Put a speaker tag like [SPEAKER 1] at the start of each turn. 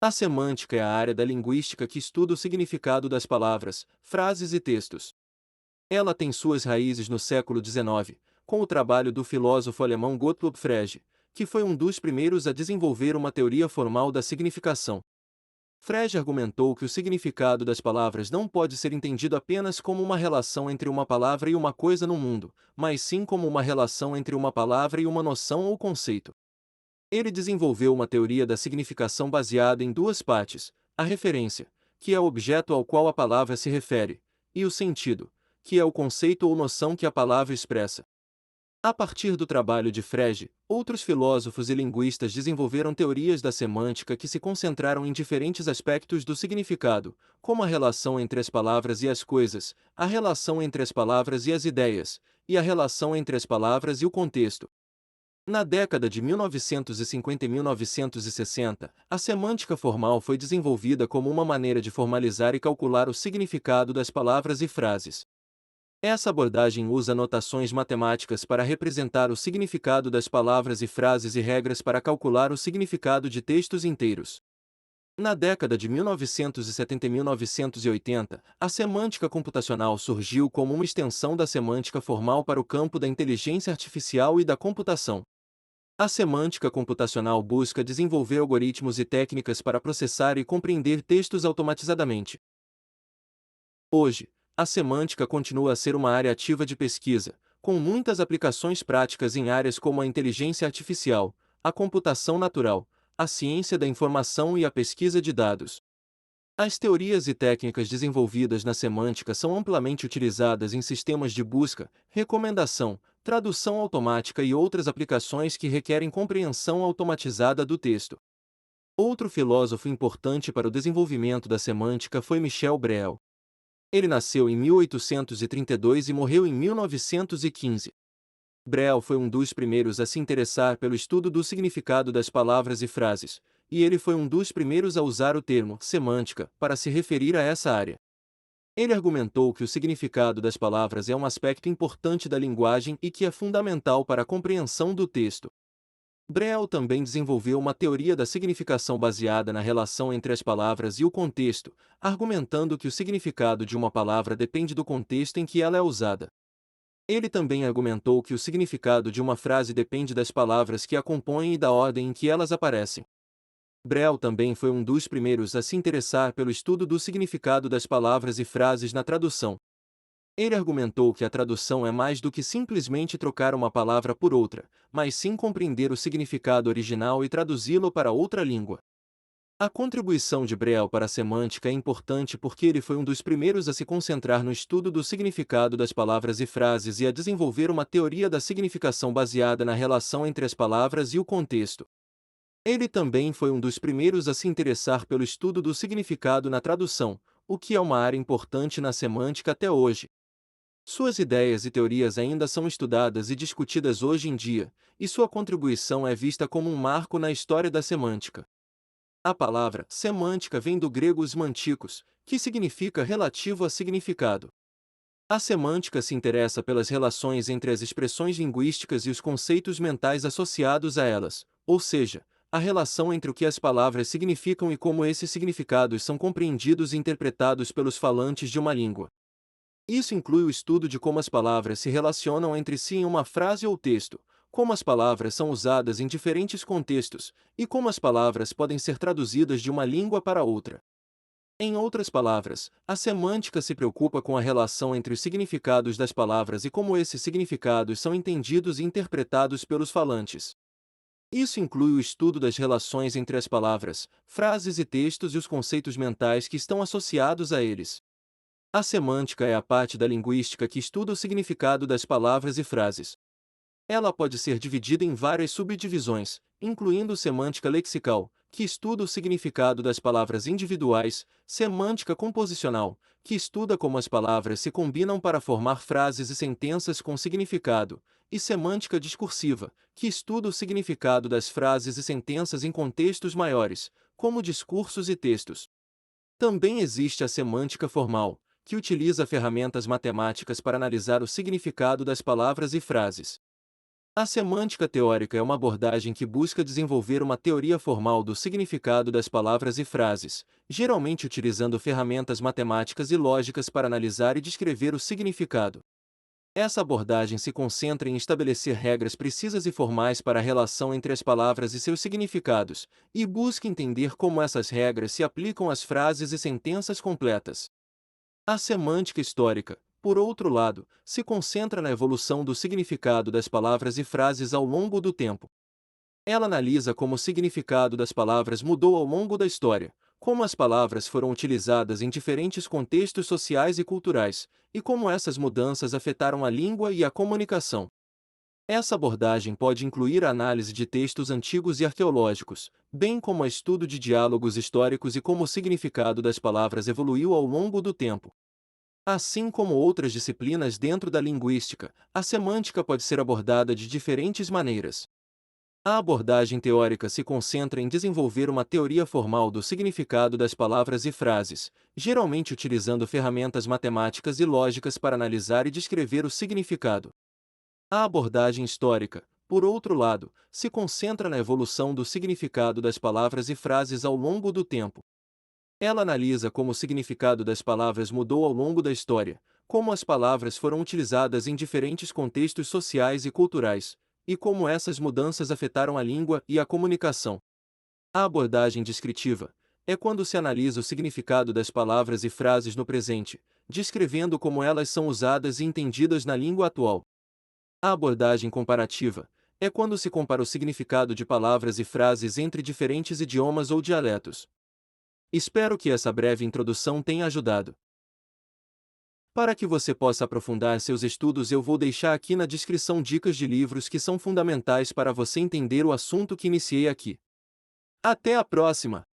[SPEAKER 1] A semântica é a área da linguística que estuda o significado das palavras, frases e textos. Ela tem suas raízes no século XIX, com o trabalho do filósofo alemão Gottlob Frege, que foi um dos primeiros a desenvolver uma teoria formal da significação. Frege argumentou que o significado das palavras não pode ser entendido apenas como uma relação entre uma palavra e uma coisa no mundo, mas sim como uma relação entre uma palavra e uma noção ou conceito. Ele desenvolveu uma teoria da significação baseada em duas partes: a referência, que é o objeto ao qual a palavra se refere, e o sentido, que é o conceito ou noção que a palavra expressa. A partir do trabalho de Frege, outros filósofos e linguistas desenvolveram teorias da semântica que se concentraram em diferentes aspectos do significado, como a relação entre as palavras e as coisas, a relação entre as palavras e as ideias, e a relação entre as palavras e o contexto. Na década de 1950 e 1960, a semântica formal foi desenvolvida como uma maneira de formalizar e calcular o significado das palavras e frases. Essa abordagem usa notações matemáticas para representar o significado das palavras e frases e regras para calcular o significado de textos inteiros. Na década de 1970 e 1980, a semântica computacional surgiu como uma extensão da semântica formal para o campo da inteligência artificial e da computação. A semântica computacional busca desenvolver algoritmos e técnicas para processar e compreender textos automatizadamente. Hoje, a semântica continua a ser uma área ativa de pesquisa, com muitas aplicações práticas em áreas como a inteligência artificial, a computação natural, a ciência da informação e a pesquisa de dados. As teorias e técnicas desenvolvidas na semântica são amplamente utilizadas em sistemas de busca, recomendação, tradução automática e outras aplicações que requerem compreensão automatizada do texto. Outro filósofo importante para o desenvolvimento da semântica foi Michel Breuil. Ele nasceu em 1832 e morreu em 1915. Breuil foi um dos primeiros a se interessar pelo estudo do significado das palavras e frases, e ele foi um dos primeiros a usar o termo semântica para se referir a essa área. Ele argumentou que o significado das palavras é um aspecto importante da linguagem e que é fundamental para a compreensão do texto. Breuil também desenvolveu uma teoria da significação baseada na relação entre as palavras e o contexto, argumentando que o significado de uma palavra depende do contexto em que ela é usada. Ele também argumentou que o significado de uma frase depende das palavras que a compõem e da ordem em que elas aparecem. Breuil também foi um dos primeiros a se interessar pelo estudo do significado das palavras e frases na tradução. Ele argumentou que a tradução é mais do que simplesmente trocar uma palavra por outra, mas sim compreender o significado original e traduzi-lo para outra língua. A contribuição de Breuil para a semântica é importante porque ele foi um dos primeiros a se concentrar no estudo do significado das palavras e frases e a desenvolver uma teoria da significação baseada na relação entre as palavras e o contexto. Ele também foi um dos primeiros a se interessar pelo estudo do significado na tradução, o que é uma área importante na semântica até hoje. Suas ideias e teorias ainda são estudadas e discutidas hoje em dia, e sua contribuição é vista como um marco na história da semântica. A palavra semântica vem do grego semantikos, que significa relativo a significado. A semântica se interessa pelas relações entre as expressões linguísticas e os conceitos mentais associados a elas, ou seja, a relação entre o que as palavras significam e como esses significados são compreendidos e interpretados pelos falantes de uma língua. Isso inclui o estudo de como as palavras se relacionam entre si em uma frase ou texto, como as palavras são usadas em diferentes contextos, e como as palavras podem ser traduzidas de uma língua para outra. Em outras palavras, a semântica se preocupa com a relação entre os significados das palavras e como esses significados são entendidos e interpretados pelos falantes. Isso inclui o estudo das relações entre as palavras, frases e textos e os conceitos mentais que estão associados a eles. A semântica é a parte da linguística que estuda o significado das palavras e frases. Ela pode ser dividida em várias subdivisões, incluindo semântica lexical, que estuda o significado das palavras individuais, semântica composicional, que estuda como as palavras se combinam para formar frases e sentenças com significado, e semântica discursiva, que estuda o significado das frases e sentenças em contextos maiores, como discursos e textos. Também existe a semântica formal, que utiliza ferramentas matemáticas para analisar o significado das palavras e frases. A semântica teórica é uma abordagem que busca desenvolver uma teoria formal do significado das palavras e frases, geralmente utilizando ferramentas matemáticas e lógicas para analisar e descrever o significado. Essa abordagem se concentra em estabelecer regras precisas e formais para a relação entre as palavras e seus significados, e busca entender como essas regras se aplicam às frases e sentenças completas. A semântica histórica, por outro lado, se concentra na evolução do significado das palavras e frases ao longo do tempo. Ela analisa como o significado das palavras mudou ao longo da história, como as palavras foram utilizadas em diferentes contextos sociais e culturais, e como essas mudanças afetaram a língua e a comunicação. Essa abordagem pode incluir a análise de textos antigos e arqueológicos, bem como o estudo de diálogos históricos e como o significado das palavras evoluiu ao longo do tempo. Assim como outras disciplinas dentro da linguística, a semântica pode ser abordada de diferentes maneiras. A abordagem teórica se concentra em desenvolver uma teoria formal do significado das palavras e frases, geralmente utilizando ferramentas matemáticas e lógicas para analisar e descrever o significado. A abordagem histórica, por outro lado, se concentra na evolução do significado das palavras e frases ao longo do tempo. Ela analisa como o significado das palavras mudou ao longo da história, como as palavras foram utilizadas em diferentes contextos sociais e culturais, e como essas mudanças afetaram a língua e a comunicação. A abordagem descritiva é quando se analisa o significado das palavras e frases no presente, descrevendo como elas são usadas e entendidas na língua atual. A abordagem comparativa é quando se compara o significado de palavras e frases entre diferentes idiomas ou dialetos. Espero que essa breve introdução tenha ajudado. Para que você possa aprofundar seus estudos, eu vou deixar aqui na descrição dicas de livros que são fundamentais para você entender o assunto que iniciei aqui. Até a próxima!